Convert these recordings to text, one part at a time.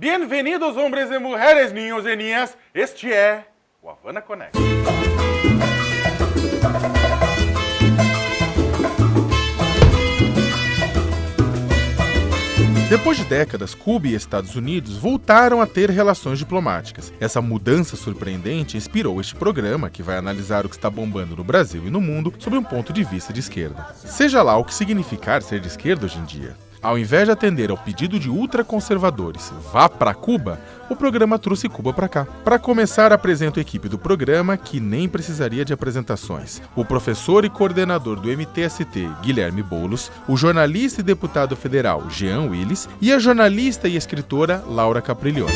Bienvenidos, hombres e mulheres, niños e niñas. Este é o Havana Connect. Depois de décadas, Cuba e Estados Unidos voltaram a ter relações diplomáticas. Essa mudança surpreendente inspirou este programa, que vai analisar o que está bombando no Brasil e no mundo sob um ponto de vista de esquerda. Seja lá o que significar ser de esquerda hoje em dia. Ao invés de atender ao pedido de ultraconservadores, vá pra Cuba, o programa trouxe Cuba pra cá. Para começar, apresento a equipe do programa, que nem precisaria de apresentações. O professor e coordenador do MTST, Guilherme Boulos, o jornalista e deputado federal, Jean Willis, e a jornalista e escritora, Laura Capriglione.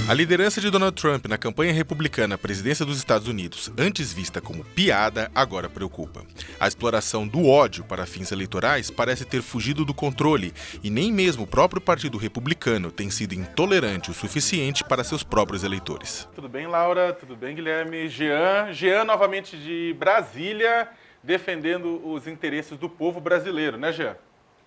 A liderança de Donald Trump na campanha republicana à presidência dos Estados Unidos, antes vista como piada, agora preocupa. A exploração do ódio para fins eleitorais parece ter fugido do controle e nem mesmo o próprio Partido Republicano tem sido intolerante o suficiente para seus próprios eleitores. Tudo bem, Laura? Tudo bem, Guilherme? Jean novamente de Brasília, defendendo os interesses do povo brasileiro, né, Jean?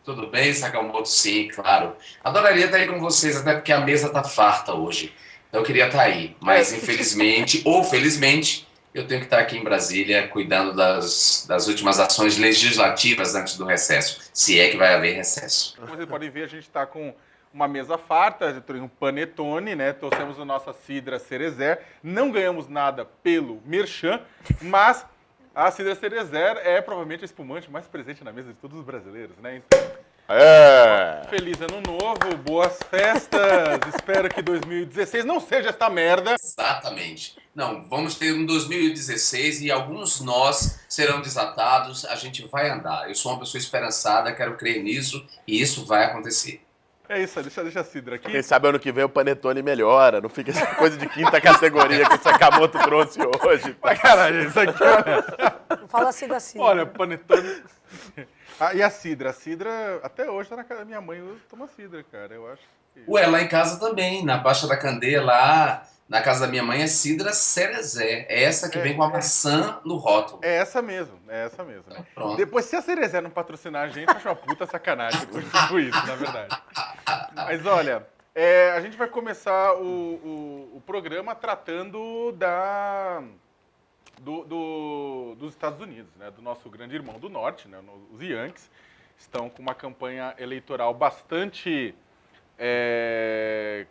Tudo bem, Sakamoto? Sim, claro. Adoraria estar aí com vocês, até porque a mesa está farta hoje. Então eu queria estar aí, mas infelizmente, ou felizmente, eu tenho que estar aqui em Brasília cuidando das últimas ações legislativas antes do recesso, se é que vai haver recesso. Como vocês podem ver, a gente está com uma mesa farta, um panetone, né? Trouxemos a nossa cidra Cerezer, não ganhamos nada pelo merchan, mas a cidra Cerezer é provavelmente a espumante mais presente na mesa de todos os brasileiros, né? Então, feliz ano novo, boas festas, espero que 2016 não seja esta merda. Exatamente. Não, vamos ter um 2016 e alguns nós serão desatados, a gente vai andar. Eu sou uma pessoa esperançada, quero crer nisso e isso vai acontecer. É isso, deixa a cidra aqui. Quem sabe ano que vem o panetone melhora, não fica essa coisa de quinta categoria que o Sakamoto trouxe hoje. Mas caralho, isso aqui, olha. Não fala assim da cidra. Olha, panetone. Ah, e a cidra? A cidra, até hoje, tá na casa da minha mãe, eu tomo cidra, cara, eu acho que... Ué, lá em casa também, na Baixa da Candeia, lá na casa da minha mãe é cidra Cerezer. É essa que vem com a maçã no rótulo. É essa mesmo. Pronto. Depois, se a Cerezer não patrocinar a gente, eu acho uma puta sacanagem com isso, na verdade. Mas olha, a gente vai começar o programa tratando dos Estados Unidos, né? Do nosso grande irmão do norte, né? Os Yankees estão com uma campanha eleitoral bastante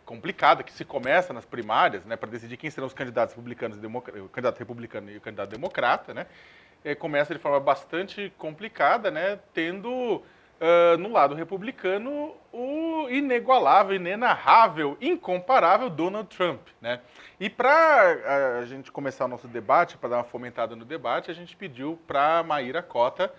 complicada, que se começa nas primárias, né? Para decidir quem serão os candidatos republicanos, o candidato republicano e o candidato democrata, né? Começa de forma bastante complicada, né? Tendo no lado republicano o inigualável, inenarrável, incomparável Donald Trump, né? E para a gente começar o nosso debate, para dar uma fomentada no debate, a gente pediu para Maíra Cota,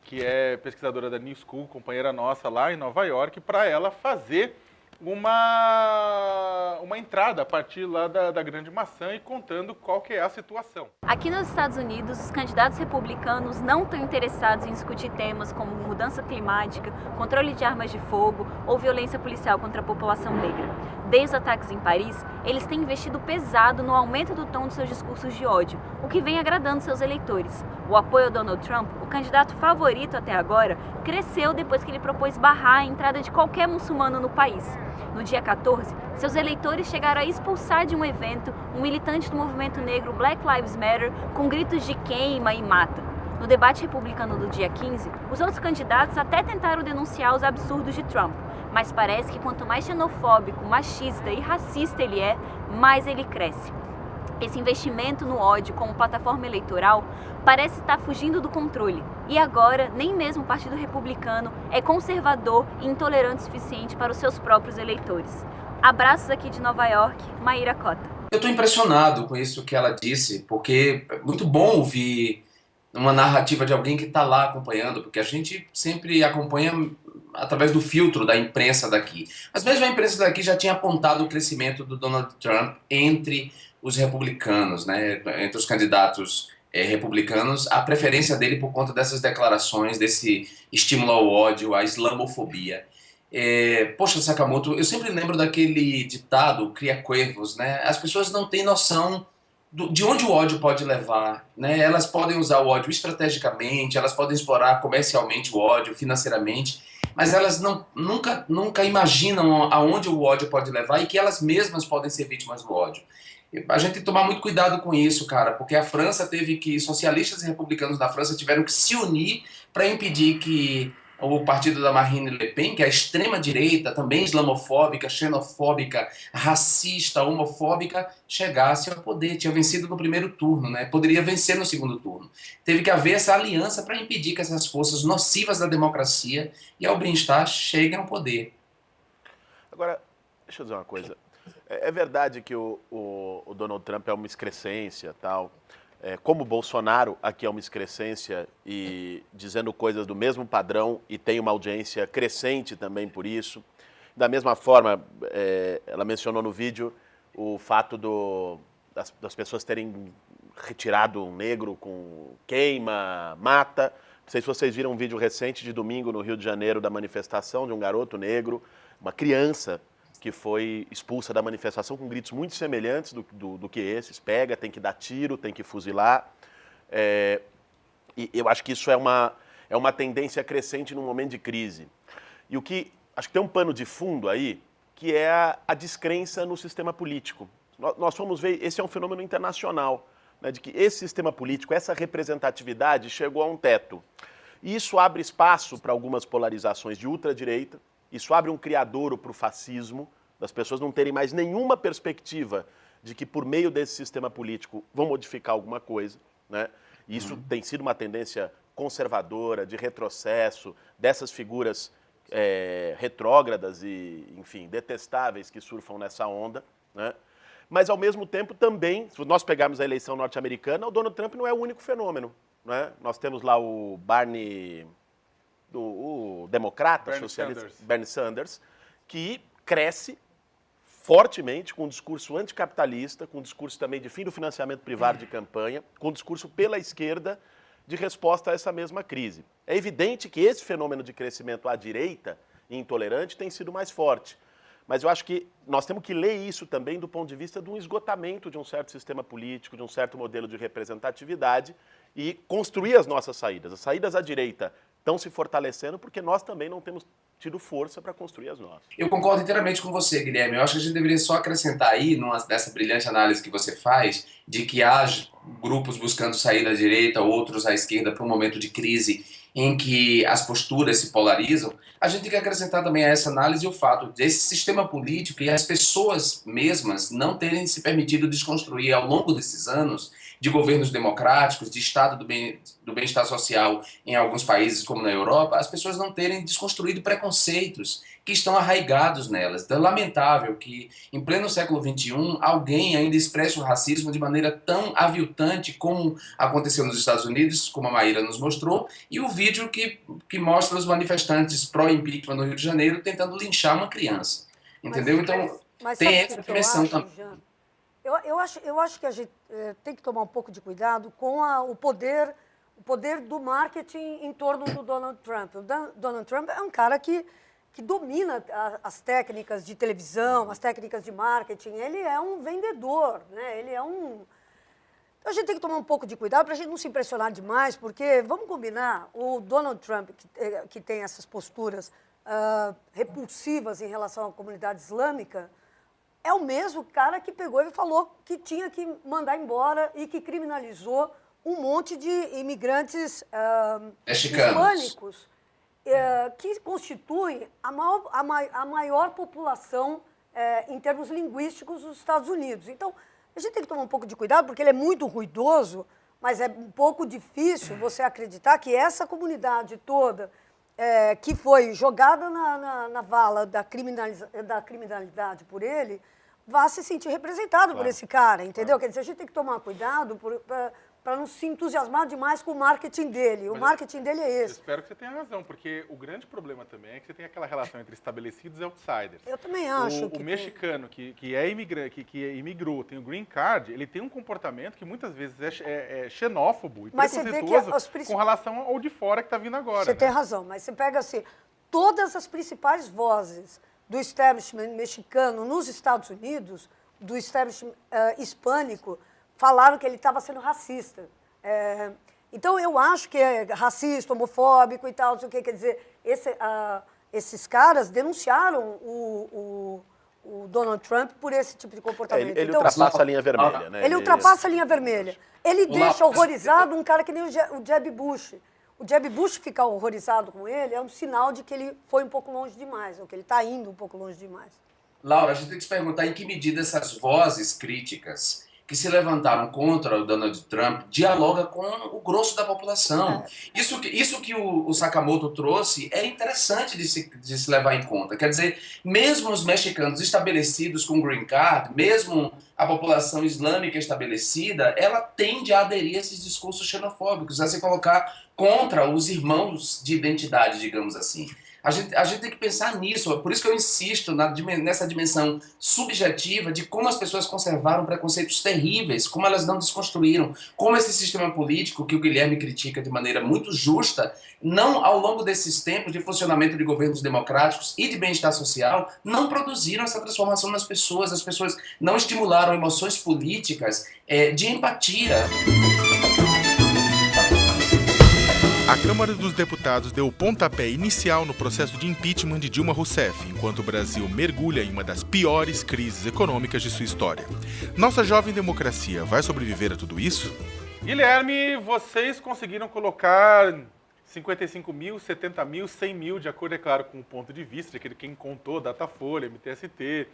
que é pesquisadora da New School, companheira nossa lá em Nova York, para ela fazer uma entrada a partir lá da Grande Maçã e contando qual que é a situação. Aqui nos Estados Unidos, os candidatos republicanos não estão interessados em discutir temas como mudança climática, controle de armas de fogo ou violência policial contra a população negra. Desde os ataques em Paris, eles têm investido pesado no aumento do tom de seus discursos de ódio, o que vem agradando seus eleitores. O apoio ao Donald Trump, o candidato favorito até agora, cresceu depois que ele propôs barrar a entrada de qualquer muçulmano no país. No dia 14, seus eleitores chegaram a expulsar de um evento um militante do movimento negro Black Lives Matter com gritos de queima e mata. No debate republicano do dia 15, os outros candidatos até tentaram denunciar os absurdos de Trump, mas parece que quanto mais xenofóbico, machista e racista ele é, mais ele cresce. Esse investimento no ódio como plataforma eleitoral parece estar fugindo do controle. E agora, nem mesmo o Partido Republicano é conservador e intolerante o suficiente para os seus próprios eleitores. Abraços aqui de Nova York, Maíra Cota. Eu estou impressionado com isso que ela disse, porque é muito bom ouvir uma narrativa de alguém que está lá acompanhando, porque a gente sempre acompanha através do filtro da imprensa daqui. Mas mesmo a imprensa daqui já tinha apontado o crescimento do Donald Trump entre os republicanos, né, entre os candidatos republicanos, a preferência dele por conta dessas declarações, desse estímulo ao ódio, à islamofobia. Poxa, Sakamoto, eu sempre lembro daquele ditado, cria cuervos, né? As pessoas não têm noção de onde o ódio pode levar, né? Elas podem usar o ódio estrategicamente, elas podem explorar comercialmente o ódio, financeiramente, mas elas nunca imaginam aonde o ódio pode levar e que elas mesmas podem ser vítimas do ódio. A gente tem que tomar muito cuidado com isso, cara, porque a França socialistas e republicanos da França tiveram que se unir para impedir que o partido da Marine Le Pen, que é a extrema-direita, também islamofóbica, xenofóbica, racista, homofóbica, chegasse ao poder. Tinha vencido no primeiro turno, né? Poderia vencer no segundo turno. Teve que haver essa aliança para impedir que essas forças nocivas da democracia e ao bem-estar cheguem ao poder. Agora, deixa eu dizer uma coisa. É verdade que o Donald Trump é uma excrescência, tal. Como o Bolsonaro aqui é uma excrescência e dizendo coisas do mesmo padrão e tem uma audiência crescente também por isso. Da mesma forma, ela mencionou no vídeo o fato das pessoas terem retirado um negro com queima, mata. Não sei se vocês viram um vídeo recente de domingo no Rio de Janeiro da manifestação de um garoto negro, uma criança que foi expulsa da manifestação com gritos muito semelhantes do que esses. Pega, tem que dar tiro, tem que fuzilar. E eu acho que isso é uma tendência crescente num momento de crise. E acho que tem um pano de fundo aí, que é a descrença no sistema político. Nós fomos ver, esse é um fenômeno internacional, né, de que esse sistema político, essa representatividade chegou a um teto. E isso abre espaço para algumas polarizações de ultradireita. Isso abre um criadouro para o fascismo, das pessoas não terem mais nenhuma perspectiva de que por meio desse sistema político vão modificar alguma coisa, né? E isso tem sido uma tendência conservadora, de retrocesso, dessas figuras retrógradas e, enfim, detestáveis que surfam nessa onda, né? Mas, ao mesmo tempo, também, se nós pegarmos a eleição norte-americana, o Donald Trump não é o único fenômeno, né? Nós temos lá o Bernie... o democrata socialista Bernie Sanders, que cresce fortemente com um discurso anticapitalista, com um discurso também de fim do financiamento privado de campanha, com um discurso pela esquerda de resposta a essa mesma crise. É evidente que esse fenômeno de crescimento à direita e intolerante tem sido mais forte. Mas eu acho que nós temos que ler isso também do ponto de vista de um esgotamento de um certo sistema político, de um certo modelo de representatividade e construir as nossas saídas. As saídas à direita estão se fortalecendo porque nós também não temos tido força para construir as nossas. Eu concordo inteiramente com você, Guilherme. Eu acho que a gente deveria só acrescentar aí, nessa brilhante análise que você faz, de que há grupos buscando sair da direita, outros à esquerda, para um momento de crise em que as posturas se polarizam. A gente tem que acrescentar também a essa análise o fato desse sistema político e as pessoas mesmas não terem se permitido desconstruir ao longo desses anos de governos democráticos, de estado do bem-estar social em alguns países, como na Europa, as pessoas não terem desconstruído preconceitos que estão arraigados nelas. Então é lamentável que, em pleno século XXI, alguém ainda expresse o racismo de maneira tão aviltante como aconteceu nos Estados Unidos, como a Maíra nos mostrou, e o vídeo que mostra os manifestantes pró-impeachment no Rio de Janeiro tentando linchar uma criança. Entendeu? Mas tem essa dimensão também. Eu acho que a gente tem que tomar um pouco de cuidado com o poder do marketing em torno do Donald Trump. O Donald Trump é um cara que domina as técnicas de televisão, as técnicas de marketing. Ele é um vendedor, né? Ele é um... Então a gente tem que tomar um pouco de cuidado para a gente não se impressionar demais, porque, vamos combinar, o Donald Trump, que tem essas posturas repulsivas em relação à comunidade islâmica, é o mesmo cara que pegou e falou que tinha que mandar embora e que criminalizou um monte de imigrantes hispânicos, que constituem a maior população em termos linguísticos dos Estados Unidos. Então, a gente tem que tomar um pouco de cuidado, porque ele é muito ruidoso, mas é um pouco difícil você acreditar que essa comunidade toda que foi jogada na vala da criminalidade por ele, vá se sentir representado por esse cara, entendeu? Quer dizer, a gente tem que tomar cuidado para não se entusiasmar demais com o marketing dele. O marketing dele é esse. Eu espero que você tenha razão, porque o grande problema também é que você tem aquela relação entre estabelecidos e outsiders. Eu também acho. O mexicano que é imigrante, que imigrou, tem o green card, ele tem um comportamento que muitas vezes é xenófobo e preconceituoso com relação ao de fora que está vindo agora. Você tem razão, mas você pega assim, todas as principais vozes do establishment mexicano nos Estados Unidos, do establishment hispânico, falaram que ele estava sendo racista. Então, eu acho que é racista, homofóbico e tal, não sei o que. Quer dizer, esses caras denunciaram o Donald Trump por esse tipo de comportamento. Ele Então, ultrapassa a linha vermelha, né? ele ultrapassa a linha vermelha. Ele deixa horrorizado um cara que nem o Jeb Bush. O Jeb Bush ficar horrorizado com ele é um sinal de que ele foi um pouco longe demais, ou que ele está indo um pouco longe demais. Laura, a gente tem que se perguntar em que medida essas vozes críticas que se levantaram contra o Donald Trump dialoga com o grosso da população. Isso que o Sakamoto trouxe é interessante de se levar em conta. Quer dizer, mesmo os mexicanos estabelecidos com green card, mesmo a população islâmica estabelecida, ela tende a aderir a esses discursos xenofóbicos, a se colocar contra os irmãos de identidade, digamos assim. A gente tem que pensar nisso, por isso que eu insisto nessa dimensão subjetiva de como as pessoas conservaram preconceitos terríveis, como elas não desconstruíram, como esse sistema político, que o Guilherme critica de maneira muito justa, não ao longo desses tempos de funcionamento de governos democráticos e de bem-estar social, não produziram essa transformação nas pessoas, as pessoas não estimularam emoções políticas de empatia. A Câmara dos Deputados deu o pontapé inicial no processo de impeachment de Dilma Rousseff, enquanto o Brasil mergulha em uma das piores crises econômicas de sua história. Nossa jovem democracia vai sobreviver a tudo isso? Guilherme, vocês conseguiram colocar 55 mil, 70 mil, 100 mil, de acordo, é claro, com o ponto de vista de aquele quem contou, Datafolha, MTST,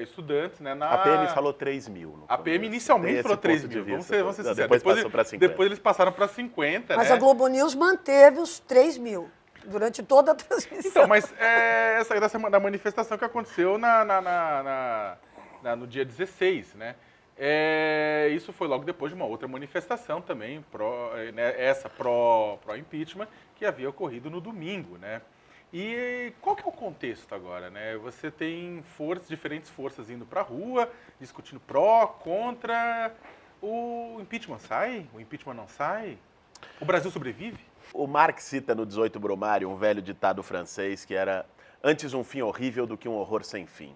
estudantes, né? A PM falou 3 mil. A PM inicialmente falou 3 mil, vamos ser sinceros. Depois passou para 50. Depois eles passaram para 50, Mas né? a Globo News manteve os 3 mil durante toda a transmissão. Então, mas essa da manifestação que aconteceu no dia 16, né? Isso foi logo depois de uma outra manifestação também, pró-impeachment, que havia ocorrido no domingo, né? E qual que é o contexto agora, né? Você tem diferentes forças indo para a rua, discutindo pró, contra. O impeachment sai? O impeachment não sai? O Brasil sobrevive? O Marx cita no 18 Brumário um velho ditado francês que era antes um fim horrível do que um horror sem fim.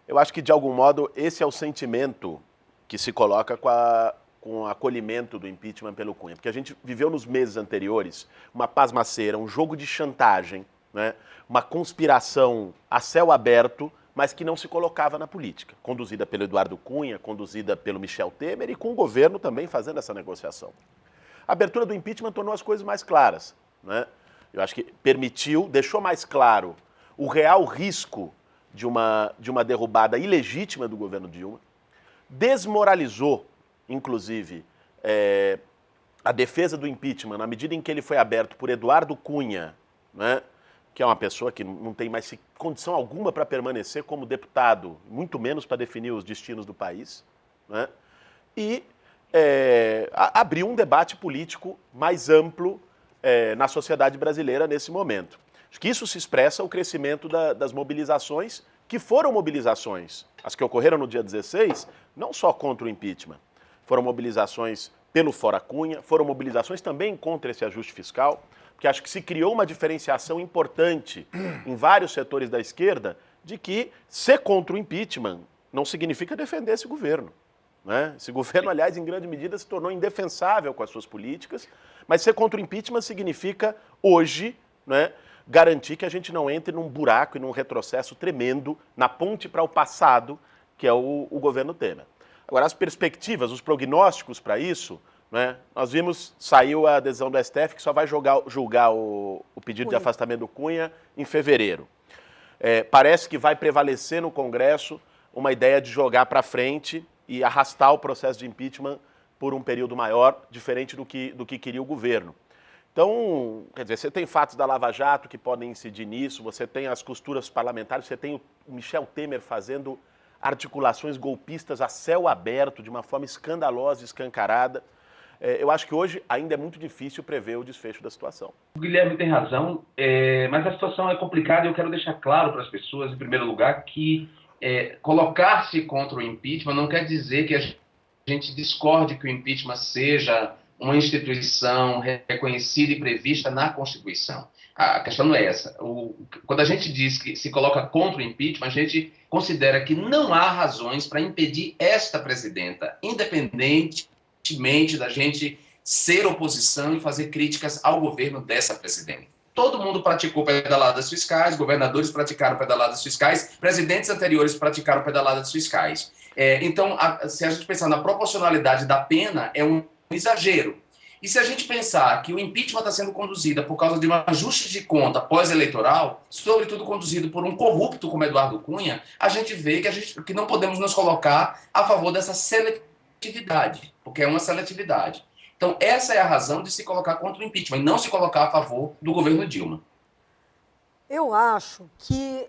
Eu acho que, de algum modo, esse é o sentimento que se coloca com o acolhimento do impeachment pelo Cunha. Porque a gente viveu nos meses anteriores uma pasmaceira, um jogo de chantagem, né? Uma conspiração a céu aberto, mas que não se colocava na política, conduzida pelo Eduardo Cunha, conduzida pelo Michel Temer e com o governo também fazendo essa negociação. A abertura do impeachment tornou as coisas mais claras, né? Eu acho que deixou mais claro o real risco de uma derrubada ilegítima do governo Dilma, desmoralizou, inclusive, a defesa do impeachment, na medida em que ele foi aberto por Eduardo Cunha, né? Que é uma pessoa que não tem mais condição alguma para permanecer como deputado, muito menos para definir os destinos do país, né? E abriu um debate político mais amplo na sociedade brasileira nesse momento. Acho que isso se expressa o crescimento das mobilizações, que foram mobilizações, as que ocorreram no dia 16, não só contra o impeachment, foram mobilizações pelo Fora Cunha, foram mobilizações também contra esse ajuste fiscal, porque acho que se criou uma diferenciação importante em vários setores da esquerda de que ser contra o impeachment não significa defender esse governo, né? Esse governo, aliás, em grande medida se tornou indefensável com as suas políticas, mas ser contra o impeachment significa, hoje, né, garantir que a gente não entre num buraco e num retrocesso tremendo na ponte para o passado, que é o governo Temer. Agora, as perspectivas, os prognósticos para isso, né, nós vimos, saiu a decisão do STF que só vai julgar o pedido de afastamento do Cunha em fevereiro. Parece que vai prevalecer no Congresso uma ideia de jogar para frente e arrastar o processo de impeachment por um período maior, diferente do que queria o governo. Então, quer dizer, você tem fatos da Lava Jato que podem incidir nisso, você tem as costuras parlamentares, você tem o Michel Temer fazendo articulações golpistas a céu aberto, de uma forma escandalosa e escancarada. Eu acho que hoje ainda é muito difícil prever o desfecho da situação. O Guilherme tem razão, mas a situação é complicada e eu quero deixar claro para as pessoas, em primeiro lugar, que colocar-se contra o impeachment não quer dizer que a gente discorde que o impeachment seja uma instituição reconhecida e prevista na Constituição. A questão não é essa. Quando a gente diz que se coloca contra o impeachment, a gente considera que não há razões para impedir esta presidenta, independentemente da gente ser oposição e fazer críticas ao governo dessa presidenta. todo mundo praticou pedaladas fiscais, governadores praticaram pedaladas fiscais, presidentes anteriores praticaram pedaladas fiscais. Então, se a gente pensar na proporcionalidade da pena, é um exagero. E se a gente pensar que o impeachment está sendo conduzido por causa de um ajuste de conta pós-eleitoral, sobretudo conduzido por um corrupto como Eduardo Cunha, a gente vê que não podemos nos colocar a favor dessa seletividade, porque é uma seletividade. Então, essa é a razão de se colocar contra o impeachment e não se colocar a favor do governo Dilma. Eu acho que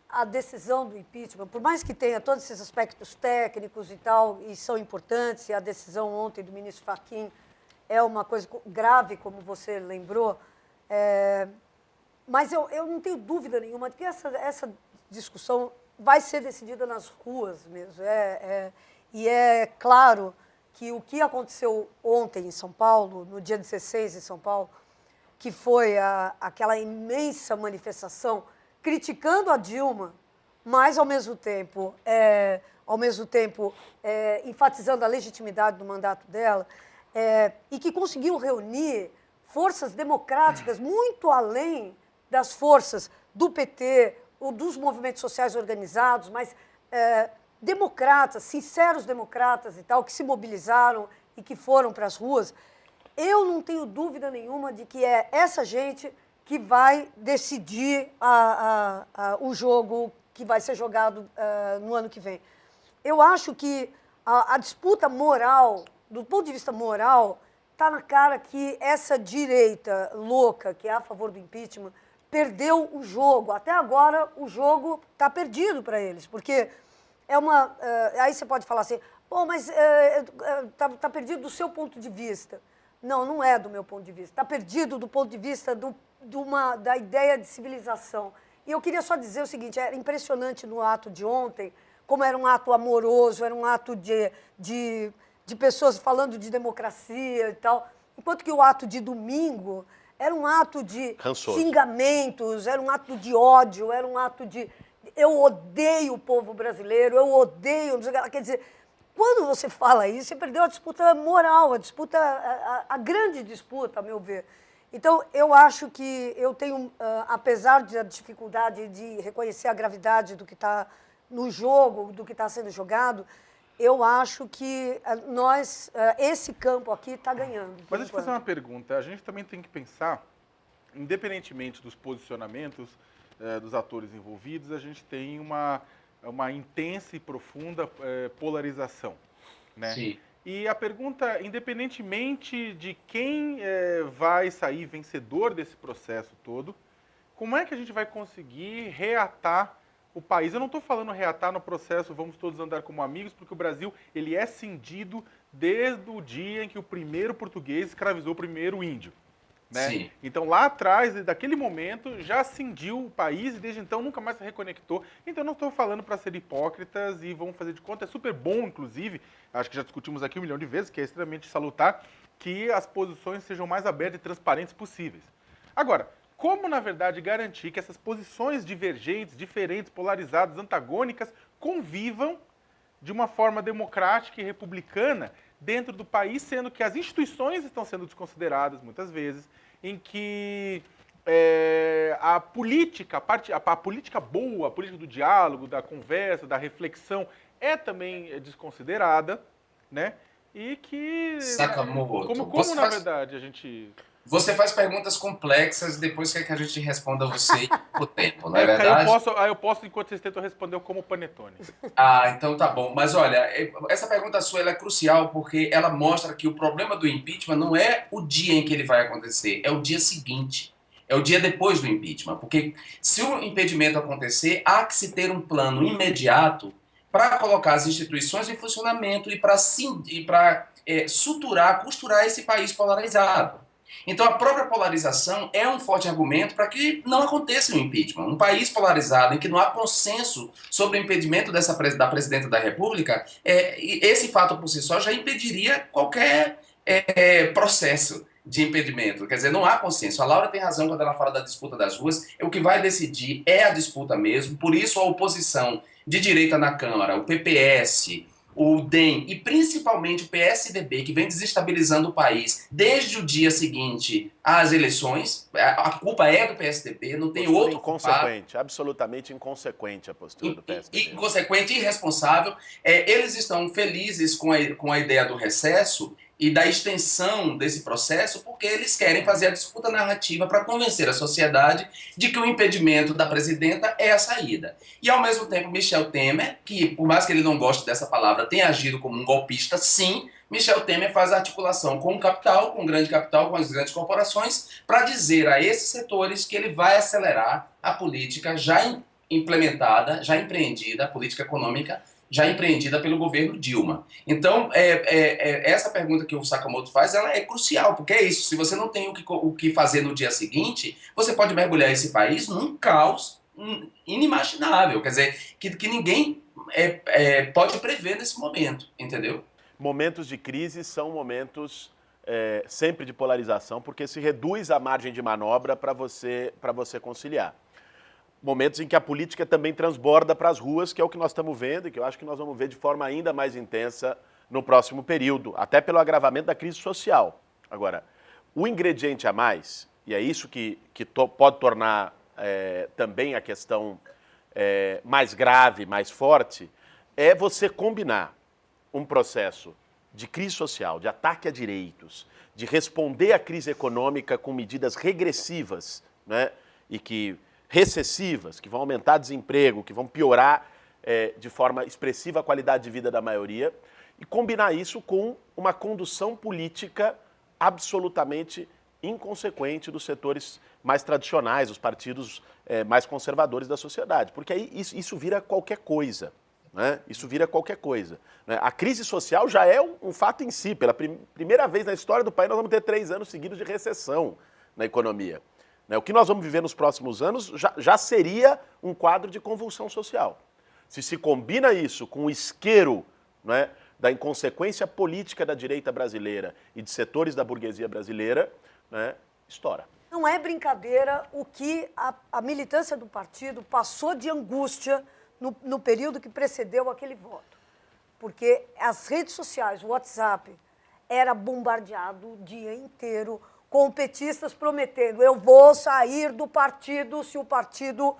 a decisão do impeachment, por mais que tenha todos esses aspectos técnicos e tal, e são importantes, e a decisão ontem do ministro Fachin é uma coisa grave, como você lembrou, mas eu não tenho dúvida nenhuma de que essa discussão vai ser decidida nas ruas mesmo. E é claro que o que aconteceu ontem em São Paulo, no dia 16 em São Paulo, que foi aquela imensa manifestação criticando a Dilma, mas, ao mesmo tempo enfatizando a legitimidade do mandato dela, e que conseguiu reunir forças democráticas muito além das forças do PT, ou dos movimentos sociais organizados, mas democratas, sinceros democratas e tal, que se mobilizaram e que foram para as ruas. Eu não tenho dúvida nenhuma de que é essa gente que vai decidir o jogo que vai ser jogado no ano que vem. Eu acho que a disputa moral, do ponto de vista moral, está na cara que essa direita louca, que é a favor do impeachment, perdeu o jogo. Até agora, o jogo está perdido para eles, porque aí você pode falar assim, pô, mas tá perdido do seu ponto de vista. Não, não é do meu ponto de vista. Está perdido do ponto de vista da ideia de civilização. E eu queria só dizer o seguinte, era impressionante no ato de ontem, como era um ato amoroso, era um ato de pessoas falando de democracia e tal, enquanto que o ato de domingo era um ato de xingamentos, era um ato de ódio, era um ato de eu odeio o povo brasileiro, eu odeio... Quer dizer, quando você fala isso, você perdeu a disputa moral, a grande disputa, a meu ver. Então, eu acho que eu tenho, apesar da dificuldade de reconhecer a gravidade do que está no jogo, do que está sendo jogado, eu acho que esse campo aqui está ganhando. Mas deixa eu fazer uma pergunta. A gente também tem que pensar, independentemente dos posicionamentos dos atores envolvidos, a gente tem uma intensa e profunda polarização, né? Sim. E a pergunta, independentemente de quem vai sair vencedor desse processo todo, como é que a gente vai conseguir reatar o país? Eu não estou falando reatar no processo vamos todos andar como amigos, porque o Brasil ele é cindido desde o dia em que o primeiro português escravizou o primeiro índio. Né? Sim. Então, lá atrás, daquele momento, já cindiu o país e desde então nunca mais se reconectou. Então, eu não estou falando para ser hipócritas e vamos fazer de conta. É super bom, inclusive, acho que já discutimos aqui 1 milhão de vezes, que é extremamente salutar, que as posições sejam mais abertas e transparentes possíveis. Agora, como, na verdade, garantir que essas posições divergentes, diferentes, polarizadas, antagônicas, convivam de uma forma democrática e republicana dentro do país, sendo que as instituições estão sendo desconsideradas, muitas vezes, em que a política boa, a política do diálogo, da conversa, da reflexão, é também desconsiderada, né? E que... Sakamoto. Como na verdade, a gente... Você faz perguntas complexas, depois quer que a gente responda a você o tempo, não é verdade? Eu posso, enquanto vocês tentam responder, como panetone. Então tá bom. Mas olha, essa pergunta sua ela é crucial porque ela mostra que o problema do impeachment não é o dia em que ele vai acontecer, é o dia seguinte. É o dia depois do impeachment. Porque se o impedimento acontecer, há que se ter um plano imediato para colocar as instituições em funcionamento e para suturar, costurar esse país polarizado. Então, a própria polarização é um forte argumento para que não aconteça o impeachment. Um país polarizado em que não há consenso sobre o impedimento da presidenta da República, esse fato por si só já impediria qualquer processo de impedimento. Quer dizer, não há consenso. A Laura tem razão quando ela fala da disputa das ruas. O que vai decidir é a disputa mesmo. Por isso, a oposição de direita na Câmara, o PPS, o DEM e principalmente o PSDB, que vem desestabilizando o país desde o dia seguinte às eleições, a culpa é do PSDB, não tem Postura outro inconsequente, absolutamente inconsequente a postura do PSDB. inconsequente e irresponsável. Eles estão felizes com a ideia do recesso e da extensão desse processo, porque eles querem fazer a disputa narrativa para convencer a sociedade de que o impedimento da presidenta é a saída. E, ao mesmo tempo, Michel Temer, que, por mais que ele não goste dessa palavra, tem agido como um golpista, sim, Michel Temer faz a articulação com o capital, com o grande capital, com as grandes corporações, para dizer a esses setores que ele vai acelerar a política já implementada, já empreendida, a política econômica já empreendida pelo governo Dilma. Então, essa pergunta que o Sakamoto faz, ela é crucial, porque é isso, se você não tem o que fazer no dia seguinte, você pode mergulhar esse país num caos inimaginável, quer dizer, que ninguém pode prever nesse momento, entendeu? Momentos de crise são momentos sempre de polarização, porque se reduz a margem de manobra para você conciliar. Momentos em que a política também transborda para as ruas, que é o que nós estamos vendo e que eu acho que nós vamos ver de forma ainda mais intensa no próximo período, até pelo agravamento da crise social. Agora, o ingrediente a mais, e é isso que pode tornar também a questão mais grave, mais forte, é você combinar um processo de crise social, de ataque a direitos, de responder à crise econômica com medidas regressivas, né, e recessivas, que vão aumentar desemprego, que vão piorar de forma expressiva a qualidade de vida da maioria, e combinar isso com uma condução política absolutamente inconsequente dos setores mais tradicionais, dos partidos mais conservadores da sociedade, porque aí isso vira qualquer coisa. Né? Isso vira qualquer coisa. Né? A crise social já é um fato em si. Pela primeira vez na história do país, nós vamos ter 3 anos seguidos de recessão na economia. O que nós vamos viver nos próximos anos já seria um quadro de convulsão social. Se combina isso com o isqueiro, né, da inconsequência política da direita brasileira e de setores da burguesia brasileira, né, estoura. Não é brincadeira o que a militância do partido passou de angústia no período que precedeu aquele voto. Porque as redes sociais, o WhatsApp, era bombardeado o dia inteiro com petistas prometendo: eu vou sair do partido se o partido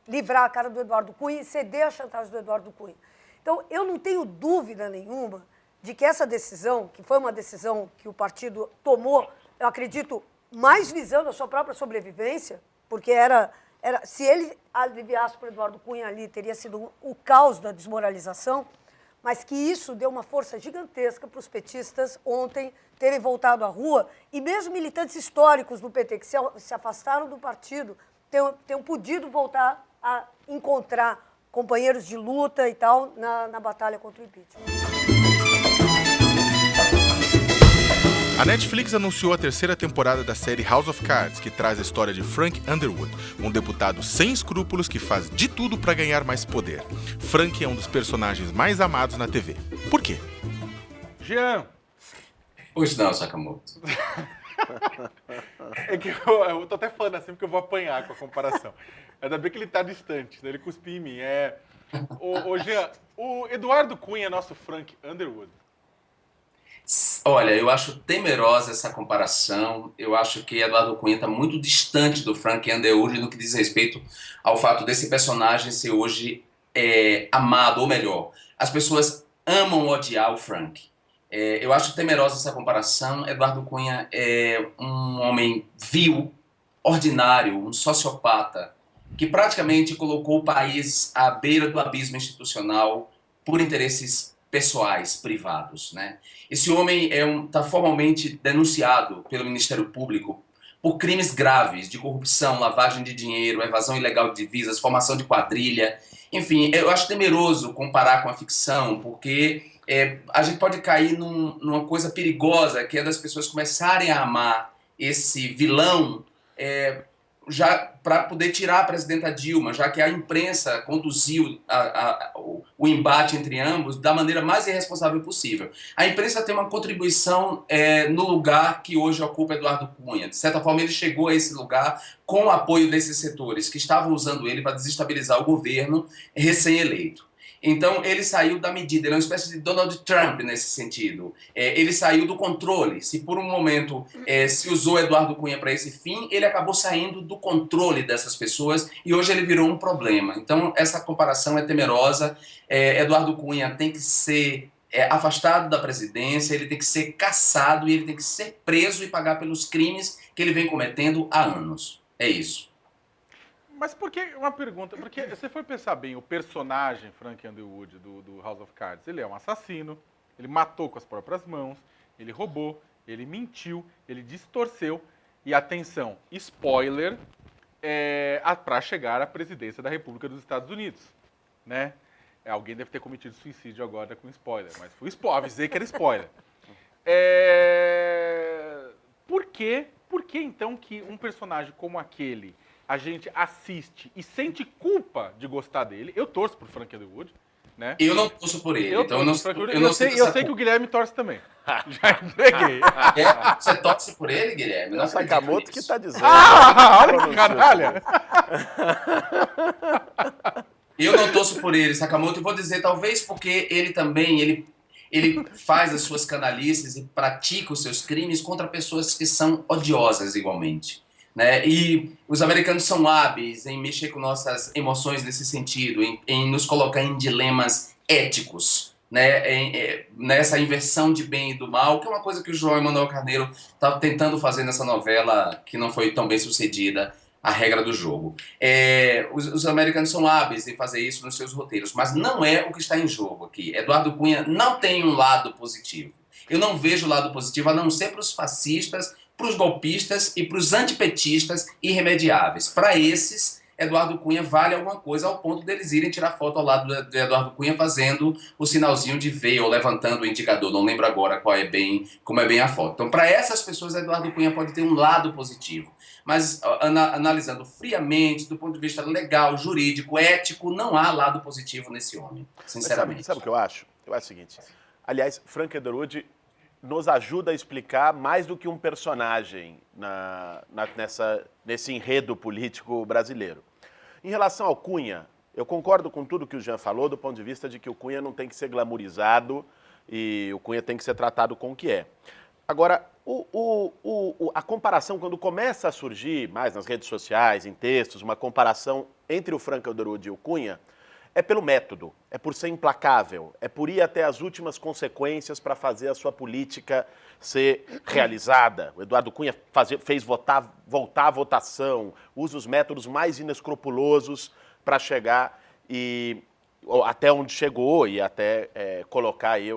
livrar a cara do Eduardo Cunha e ceder a chantagem do Eduardo Cunha. Então, eu não tenho dúvida nenhuma de que essa decisão, que foi uma decisão que o partido tomou, eu acredito, mais visando a sua própria sobrevivência, porque se ele aliviasse para o Eduardo Cunha ali, teria sido o caos da desmoralização, mas que isso deu uma força gigantesca para os petistas ontem terem voltado à rua, e mesmo militantes históricos do PT que se afastaram do partido tenham podido voltar a encontrar companheiros de luta e tal na batalha contra o impeachment. A Netflix anunciou a 3ª temporada da série House of Cards, que traz a história de Frank Underwood, um deputado sem escrúpulos que faz de tudo para ganhar mais poder. Frank é um dos personagens mais amados na TV. Por quê? Jean. Hoje não, Sakamoto. É que eu tô até falando assim porque eu vou apanhar com a comparação. Ainda bem que ele tá distante, né? Ele cuspiu em mim. Ô Jean, o Eduardo Cunha é nosso Frank Underwood. Olha, eu acho temerosa essa comparação. Eu acho que Eduardo Cunha está muito distante do Frank Underwood no que diz respeito ao fato desse personagem ser hoje amado, ou melhor, as pessoas amam odiar o Frank. Eu acho temerosa essa comparação. Eduardo Cunha é um homem vil, ordinário, um sociopata, que praticamente colocou o país à beira do abismo institucional por interesses pessoais, privados, né? Esse homem está formalmente denunciado pelo Ministério Público por crimes graves de corrupção, lavagem de dinheiro, evasão ilegal de divisas, formação de quadrilha. Enfim, eu acho temeroso comparar com a ficção, porque a gente pode cair numa coisa perigosa, que é das pessoas começarem a amar esse vilão já para poder tirar a presidenta Dilma, já que a imprensa conduziu o embate entre ambos da maneira mais irresponsável possível. A imprensa tem uma contribuição no lugar que hoje ocupa Eduardo Cunha. De certa forma, ele chegou a esse lugar com o apoio desses setores que estavam usando ele para desestabilizar o governo recém-eleito. Então, ele saiu da medida, ele é uma espécie de Donald Trump nesse sentido. Ele saiu do controle. Se por um momento se usou Eduardo Cunha para esse fim, ele acabou saindo do controle dessas pessoas e hoje ele virou um problema. Então, essa comparação é temerosa. Eduardo Cunha tem que ser afastado da presidência, ele tem que ser cassado e ele tem que ser preso e pagar pelos crimes que ele vem cometendo há anos. É isso. Mas por que, uma pergunta, porque você foi pensar bem, o personagem Frank Underwood do House of Cards, ele é um assassino, ele matou com as próprias mãos, ele roubou, ele mentiu, ele distorceu, e atenção, spoiler, para chegar à presidência da República dos Estados Unidos, né? Alguém deve ter cometido suicídio agora com spoiler, mas foi spoiler, avisei que era spoiler. Por que então que um personagem como aquele a gente assiste e sente culpa de gostar dele? Eu torço por Frank Underwood, né? Eu não torço por ele, então eu sei que o Guilherme torce também. Já entreguei. Você torce por ele, Guilherme? Não, Sakamoto que tá dizendo. Olha que caralho! Eu não torço por ele, Sakamoto, e vou dizer, talvez porque ele também, ele faz as suas canalices e pratica os seus crimes contra pessoas que são odiosas igualmente. Né? E os americanos são hábeis em mexer com nossas emoções nesse sentido, em nos colocar em dilemas éticos, né? Nessa inversão de bem e do mal, que é uma coisa que o João Emanuel Carneiro está tentando fazer nessa novela, que não foi tão bem sucedida, A Regra do Jogo. Os americanos são hábeis em fazer isso nos seus roteiros, mas não é o que está em jogo aqui. Eduardo Cunha não tem um lado positivo. Eu não vejo lado positivo, a não ser para os fascistas, para os golpistas e para os antipetistas irremediáveis. Para esses, Eduardo Cunha vale alguma coisa ao ponto deles irem tirar foto ao lado de Eduardo Cunha fazendo o sinalzinho de V ou levantando o indicador. Não lembro agora como é bem a foto. Então, para essas pessoas, Eduardo Cunha pode ter um lado positivo. Mas, analisando friamente, do ponto de vista legal, jurídico, ético, não há lado positivo nesse homem, sinceramente. Sabe o que eu acho? Eu acho o seguinte. Aliás, Frank Underwood nos ajuda a explicar mais do que um personagem nesse enredo político brasileiro. Em relação ao Cunha, eu concordo com tudo que o Jean falou, do ponto de vista de que o Cunha não tem que ser glamourizado e o Cunha tem que ser tratado com o que é. Agora, a comparação, quando começa a surgir, mais nas redes sociais, em textos, uma comparação entre o Frank Underwood e o Cunha, é pelo método, é por ser implacável, é por ir até as últimas consequências para fazer a sua política ser realizada. O Eduardo Cunha fez voltar a votação, usa os métodos mais inescrupulosos para chegar até onde chegou e até colocar aí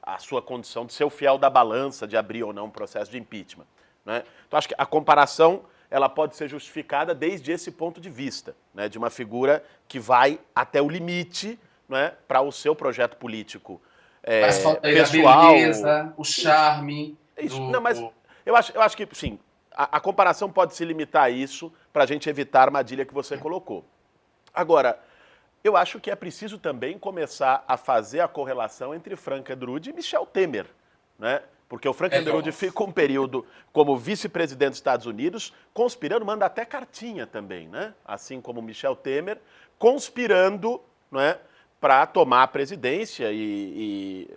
a sua condição de ser o fiel da balança, de abrir ou não um processo de impeachment. Né? Então, acho que a comparação ela pode ser justificada desde esse ponto de vista, né, de uma figura que vai até o limite, né, para o seu projeto político pessoal. A beleza, o charme. Isso. Não, mas eu acho que, sim, a comparação pode se limitar a isso para a gente evitar a armadilha que você colocou. Agora, eu acho que é preciso também começar a fazer a correlação entre Frank Underwood e Michel Temer, né? Porque o Frank Underwood fica um período como vice-presidente dos Estados Unidos, conspirando, manda até cartinha também, né? Assim como Michel Temer, conspirando, né, para tomar a presidência.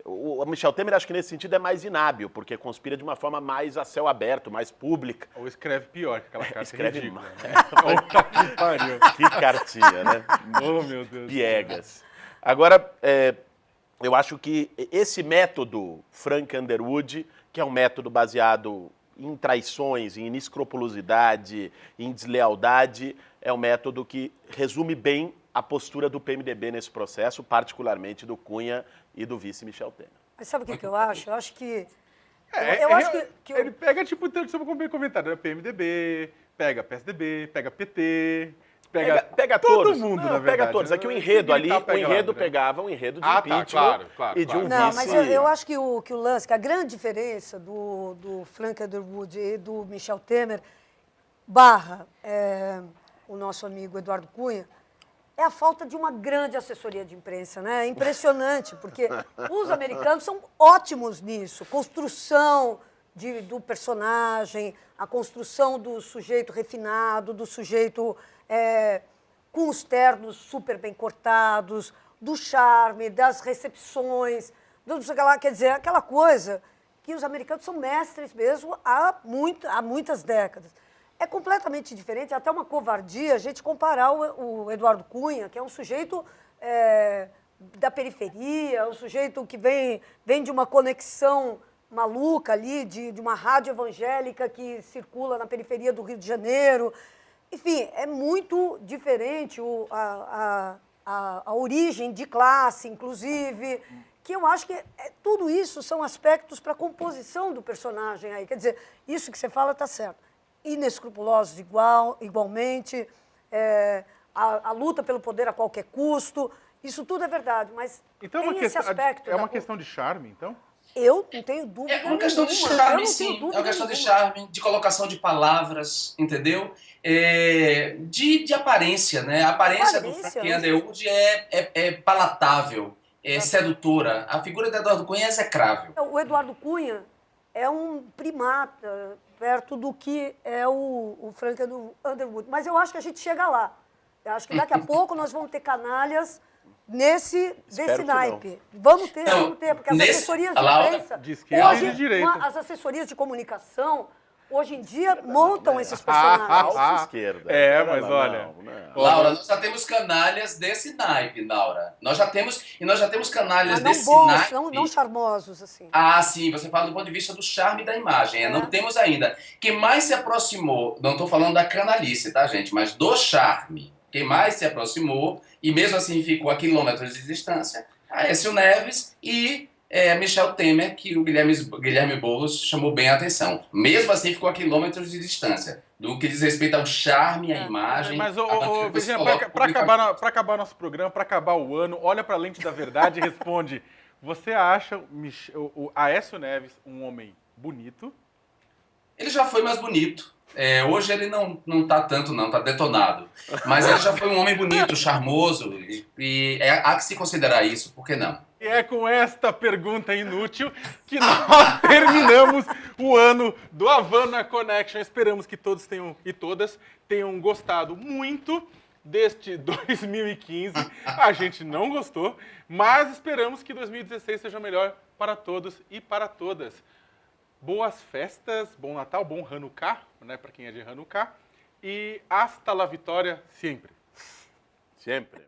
O Michel Temer, acho que nesse sentido é mais inábil, porque conspira de uma forma mais a céu aberto, mais pública. Ou escreve pior, que aquela carta escreve ridícula. Né? Que pariu. Que cartinha, né? Oh, meu Deus. Piegas. Agora, eu acho que esse método Frank Underwood, que é um método baseado em traições, em inescrupulosidade, em deslealdade, é um método que resume bem a postura do PMDB nesse processo, particularmente do Cunha e do vice Michel Temer. Mas sabe o que eu acho? Eu acho que... Ele pega, tipo, sobre comentário, né? PMDB, pega PSDB, pega PT... Pega todo todos. mundo, não, na verdade. Pega todos. É que o enredo ali, pegava um enredo de impeachment claro. e de um Não, vice... mas eu acho que o lance, que a grande diferença do Frank Underwood e do Michel Temer o nosso amigo Eduardo Cunha, é a falta de uma grande assessoria de imprensa, né? É impressionante, porque os americanos são ótimos nisso. Construção do personagem, a construção do sujeito refinado, do sujeito com os ternos super bem cortados, do charme, das recepções, do, sei lá, quer dizer, aquela coisa que os americanos são mestres mesmo há muitas décadas. É completamente diferente, até uma covardia a gente comparar o Eduardo Cunha, que é um sujeito da periferia, um sujeito que vem de uma conexão maluca ali, de uma rádio evangélica que circula na periferia do Rio de Janeiro. Enfim, é muito diferente a origem de classe, inclusive, que eu acho que tudo isso são aspectos para a composição do personagem aí. Quer dizer, isso que você fala está certo. Inescrupulosos igualmente, a luta pelo poder a qualquer custo, isso tudo é verdade, mas Então tem esse aspecto. é uma questão de charme, então? Eu não tenho dúvida É uma questão de nenhuma, eu charme, não sim. tenho É dúvida uma questão de nenhuma. charme, de colocação de palavras, entendeu? De aparência, né? A aparência do Aparência, Frank né? Underwood é palatável, é sedutora. A figura de Eduardo Cunha é execrável. O Eduardo Cunha é um primata perto do que é o Frank Underwood. Mas eu acho que a gente chega lá. Eu acho que daqui a pouco nós vamos ter canalhas desse naipe. Vamos ter, porque as assessorias de imprensa... De esquerda hoje, e de direita. as assessorias de comunicação, hoje em dia, montam esses personagens. Falsa esquerda. Mas olha... Laura, nós já temos canalhas desse naipe, Laura. Nós já temos canalhas Mas não desse bons, naipe. não charmosos, assim. Ah, sim, você fala do ponto de vista do charme da imagem. Não temos ainda. Quem mais se aproximou, não estou falando da canalice, tá, gente? Mas do charme. Quem mais se aproximou, e mesmo assim ficou a quilômetros de distância, Aécio Neves e Michel Temer, que o Guilherme Boulos chamou bem a atenção. Mesmo assim ficou a quilômetros de distância. Do que diz respeito ao charme, à imagem... Mas, Virginia, para acabar nosso programa, para acabar o ano, olha para a lente da verdade e responde: você acha o Aécio Neves um homem bonito? Ele já foi mais bonito. Hoje ele não tá tanto, não, tá detonado. Mas ele já foi um homem bonito, charmoso, e há que se considerar isso, por que não? E é com esta pergunta inútil que nós terminamos o ano do Havana Connection. Esperamos que todos e todas tenham gostado muito deste 2015. A gente não gostou, mas esperamos que 2016 seja melhor para todos e para todas. Boas festas, bom Natal, bom Hanukkah, né, para quem é de Hanukkah. E hasta la vitória sempre. Sempre.